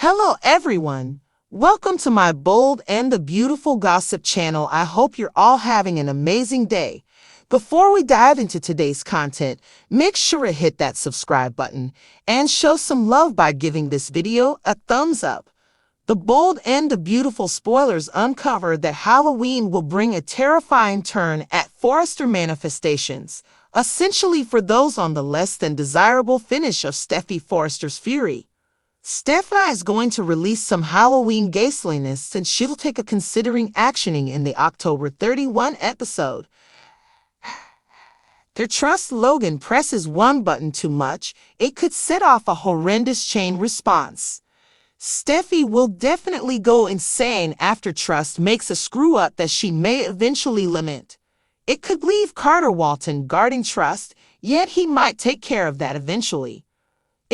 Hello, everyone. Welcome to my bold and the beautiful gossip channel. I hope you're all having an amazing day. Before we dive into today's content, make sure to hit that subscribe button and show some love by giving this video a thumbs up. The bold and the beautiful spoilers uncover that Halloween will bring a terrifying turn at Forrester manifestations, essentially for those on the less than desirable finish of Steffy Forrester's fury. Steffi is going to release some Halloween ghastliness since she'll take a considering actioning in the October 31 episode. Their trust Logan presses one button too much, it could set off a horrendous chain response. Steffi will definitely go insane after Trust makes a screw-up that she may eventually lament. It could leave Carter Walton guarding Trust, yet he might take care of that eventually.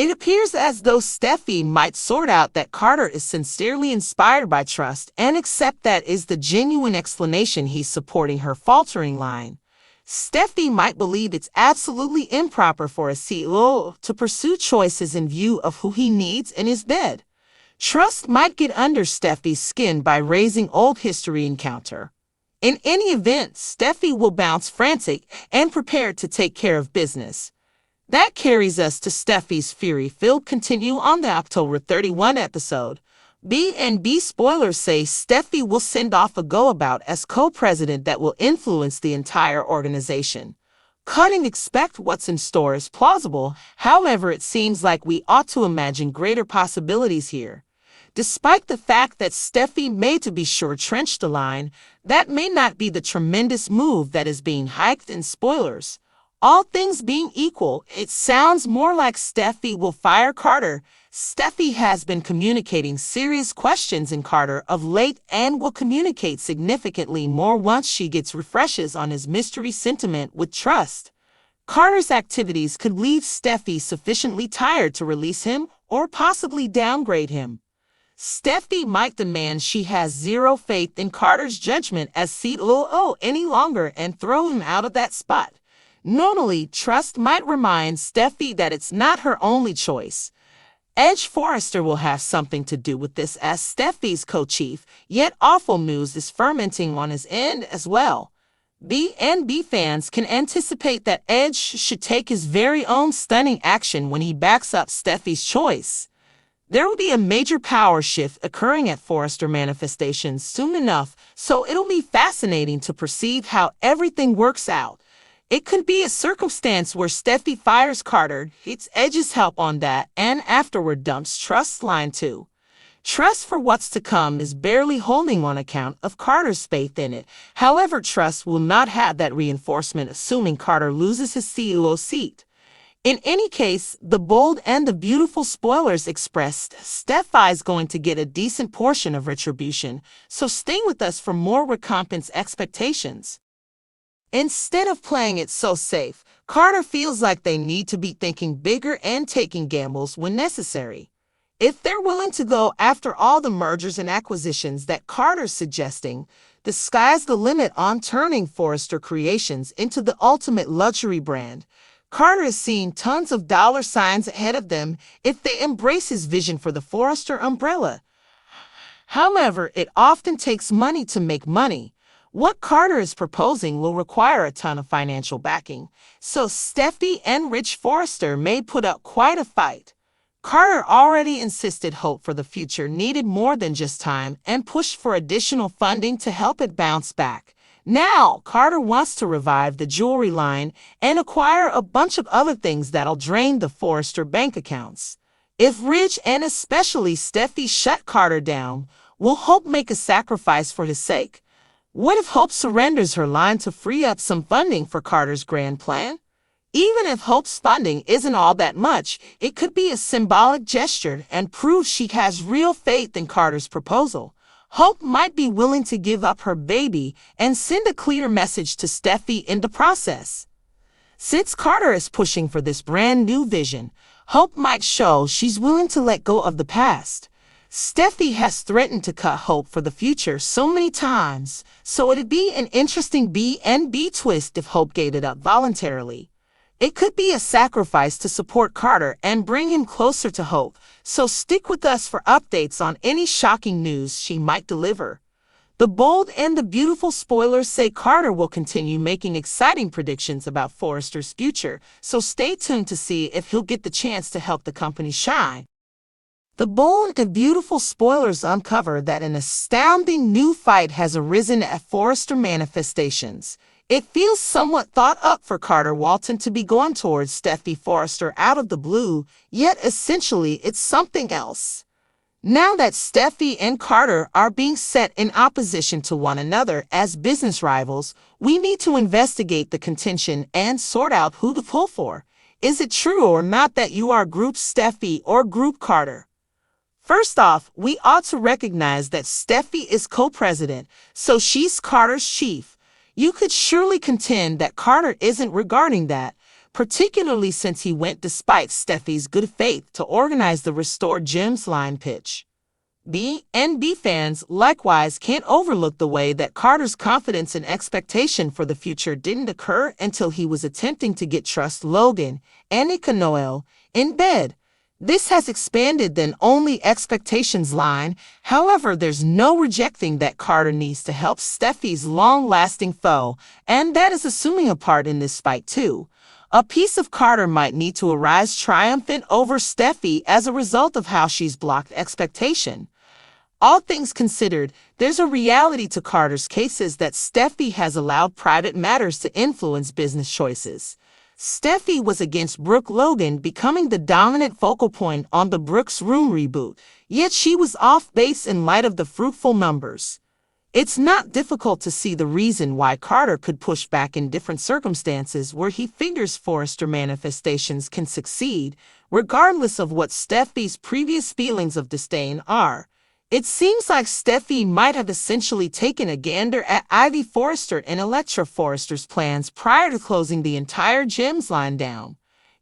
It appears as though Steffi might sort out that Carter is sincerely inspired by Trust and accept that is the genuine explanation he's supporting her faltering line. Steffi might believe it's absolutely improper for a CEO to pursue choices in view of who he needs in his bed. Trust might get under Steffi's skin by raising old history encounter. In any event, Steffi will bounce frantic and prepared to take care of business. That carries us to Steffi's fury-filled continue on the October 31 episode. B&B spoilers say Steffi will send off a go-about as co-president that will influence the entire organization. Couldn't expect what's in store is plausible, however it seems like we ought to imagine greater possibilities here. Despite the fact that Steffi may to be sure trench the line, that may not be the tremendous move that is being hyped in spoilers. All things being equal, it sounds more like Steffi will fire Carter. Steffi has been communicating serious questions in Carter of late and will communicate significantly more once she gets refreshes on his mystery sentiment with Trust. Carter's activities could leave Steffi sufficiently tired to release him or possibly downgrade him. Steffi might demand she has zero faith in Carter's judgment as COO any longer and throw him out of that spot. Normally, Trust might remind Steffi that it's not her only choice. Edge Forrester will have something to do with this as Steffi's co-chief, yet awful news is fermenting on his end as well. B&B fans can anticipate that Edge should take his very own stunning action when he backs up Steffi's choice. There will be a major power shift occurring at Forrester manifestations soon enough, so it'll be fascinating to perceive how everything works out. It could be a circumstance where Steffi fires Carter, hits Edge's help on that, and afterward dumps Trust's line too. Trust for what's to come is barely holding on account of Carter's faith in it. However, Trust will not have that reinforcement assuming Carter loses his CEO seat. In any case, the bold and the beautiful spoilers expressed Steffi's going to get a decent portion of retribution, so stay with us for more recompense expectations. Instead of playing it so safe, Carter feels like they need to be thinking bigger and taking gambles when necessary. If they're willing to go after all the mergers and acquisitions that Carter's suggesting, the sky's the limit on turning Forrester Creations into the ultimate luxury brand. Carter is seeing tons of dollar signs ahead of them if they embrace his vision for the Forrester umbrella. However, it often takes money to make money. What Carter is proposing will require a ton of financial backing, so Steffi and Rich Forrester may put up quite a fight. Carter already insisted Hope for the future needed more than just time and pushed for additional funding to help it bounce back. Now, Carter wants to revive the jewelry line and acquire a bunch of other things that'll drain the Forrester bank accounts. If Rich and especially Steffi shut Carter down, will Hope make a sacrifice for his sake? What if Hope surrenders her line to free up some funding for Carter's grand plan? Even if Hope's funding isn't all that much, it could be a symbolic gesture and prove she has real faith in Carter's proposal. Hope might be willing to give up her baby and send a clear message to Steffi in the process. Since Carter is pushing for this brand new vision, Hope might show she's willing to let go of the past. Steffi has threatened to cut Hope for the future so many times, so it'd be an interesting B&B twist if Hope gave it up voluntarily. It could be a sacrifice to support Carter and bring him closer to hope, so stick with us for updates on any shocking news she might deliver. The bold and the beautiful spoilers say Carter will continue making exciting predictions about Forrester's future, so stay tuned to see if he'll get the chance to help the company shine. The bold and beautiful spoilers uncover that an astounding new fight has arisen at Forrester Manifestations. It feels somewhat thought up for Carter Walton to be going towards Steffi Forrester out of the blue, yet essentially it's something else. Now that Steffi and Carter are being set in opposition to one another as business rivals, we need to investigate the contention and sort out who to pull for. Is it true or not that you are Group Steffi or Group Carter? First off, we ought to recognize that Steffi is co-president, so she's Carter's chief. You could surely contend that Carter isn't regarding that, particularly since he went despite Steffi's good faith to organize the Restored Gems line pitch. B&B fans likewise can't overlook the way that Carter's confidence and expectation for the future didn't occur until he was attempting to get Trust Logan, Annika Noel, in bed. This has expanded than only expectations line. However, there's no rejecting that Carter needs to help Steffi's long-lasting foe, and that is assuming a part in this fight too. A piece of Carter might need to arise triumphant over Steffi as a result of how she's blocked expectation. All things considered, there's a reality to Carter's cases that Steffi has allowed private matters to influence business choices. Steffi was against Brooke Logan becoming the dominant focal point on the Brooks Room reboot, yet she was off base in light of the fruitful numbers. It's not difficult to see the reason why Carter could push back in different circumstances where he figures Forrester Manifestations can succeed, regardless of what Steffi's previous feelings of disdain are. It seems like Steffi might have essentially taken a gander at Ivy Forrester and Electra Forrester's plans prior to closing the entire Gems line down.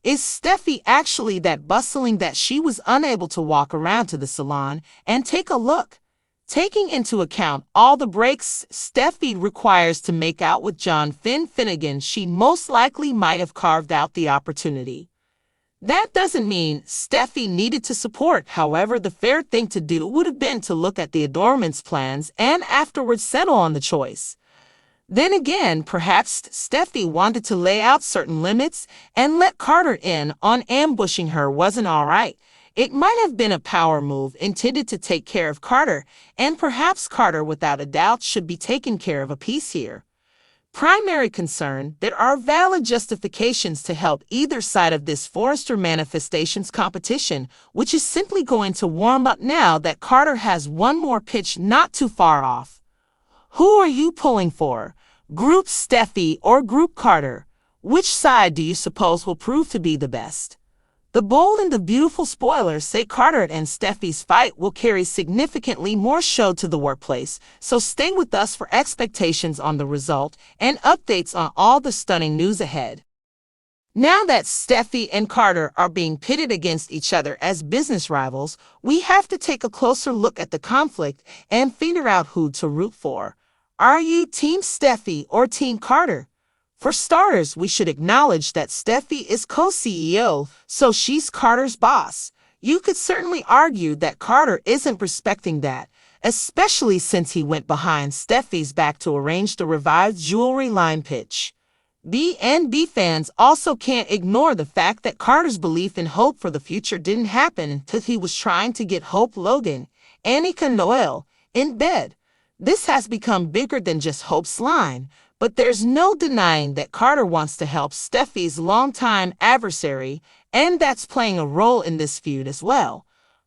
Is Steffi actually that bustling that she was unable to walk around to the salon and take a look? Taking into account all the breaks Steffi requires to make out with John Finnegan, she most likely might have carved out the opportunity. That doesn't mean Steffi needed to support. However, the fair thing to do would have been to look at the adornments plans and afterwards settle on the choice. Then again, perhaps Steffi wanted to lay out certain limits and let Carter in on ambushing her wasn't all right. It might have been a power move intended to take care of Carter, and perhaps Carter, without a doubt, should be taken care of a piece here. Primary concern, there are valid justifications to help either side of this Forrester Manifestations competition, which is simply going to warm up now that Carter has one more pitch not too far off. Who are you pulling for? Group Steffi or Group Carter? Which side do you suppose will prove to be the best? The bold and the beautiful spoilers say Carter and Steffi's fight will carry significantly more show to the workplace, so stay with us for expectations on the result and updates on all the stunning news ahead. Now that Steffi and Carter are being pitted against each other as business rivals, we have to take a closer look at the conflict and figure out who to root for. Are you Team Steffi or Team Carter? For starters, we should acknowledge that Steffi is co-CEO, so she's Carter's boss. You could certainly argue that Carter isn't respecting that, especially since he went behind Steffi's back to arrange the revived jewelry line pitch. B&B fans also can't ignore the fact that Carter's belief in hope for the future didn't happen until he was trying to get Hope Logan, Annika Noel, in bed. This has become bigger than just Hope's line. But there's no denying that Carter wants to help Steffi's longtime adversary, and that's playing a role in this feud as well.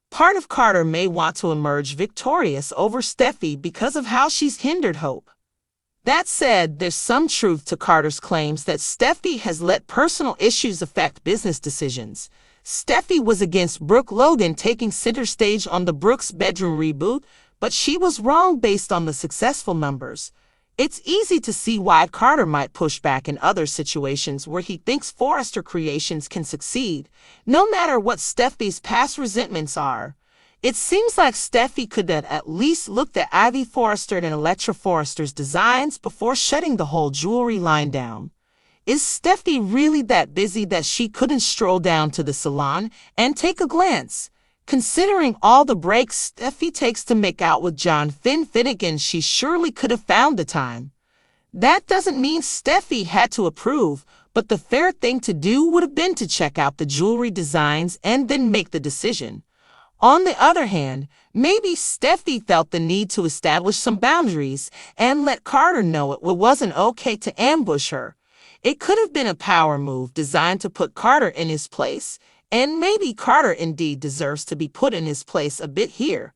Part of Carter may want to emerge victorious over Steffi because of how she's hindered Hope. That said, there's some truth to Carter's claims that Steffi has let personal issues affect business decisions. Steffi was against Brooke Logan taking center stage on the Brooks Bedroom reboot, but she was wrong based on the successful numbers. It's easy to see why Carter might push back in other situations where he thinks Forrester Creations can succeed, no matter what Steffi's past resentments are. It seems like Steffi could have at least looked at Ivy Forrester and Electra Forrester's designs before shutting the whole jewelry line down. Is Steffi really that busy that she couldn't stroll down to the salon and take a glance? Considering all the breaks Steffi takes to make out with John Finnegan, she surely could have found the time. That doesn't mean Steffi had to approve, but the fair thing to do would have been to check out the jewelry designs and then make the decision. On the other hand, maybe Steffi felt the need to establish some boundaries and let Carter know it wasn't okay to ambush her. It could have been a power move designed to put Carter in his place, and maybe Carter indeed deserves to be put in his place a bit here.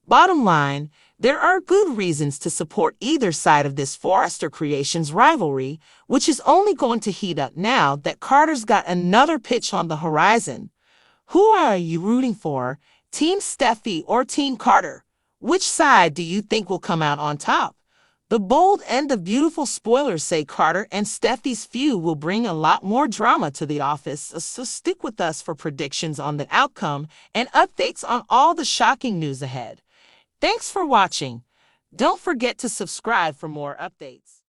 Bottom line, there are good reasons to support either side of this Forrester Creations rivalry, which is only going to heat up now that Carter's got another pitch on the horizon. Who are you rooting for, Team Steffi or Team Carter? Which side do you think will come out on top? The bold and the beautiful spoilers say Carter and Steffi's feud will bring a lot more drama to the office, so stick with us for predictions on the outcome and updates on all the shocking news ahead. Thanks for watching. Don't forget to subscribe for more updates.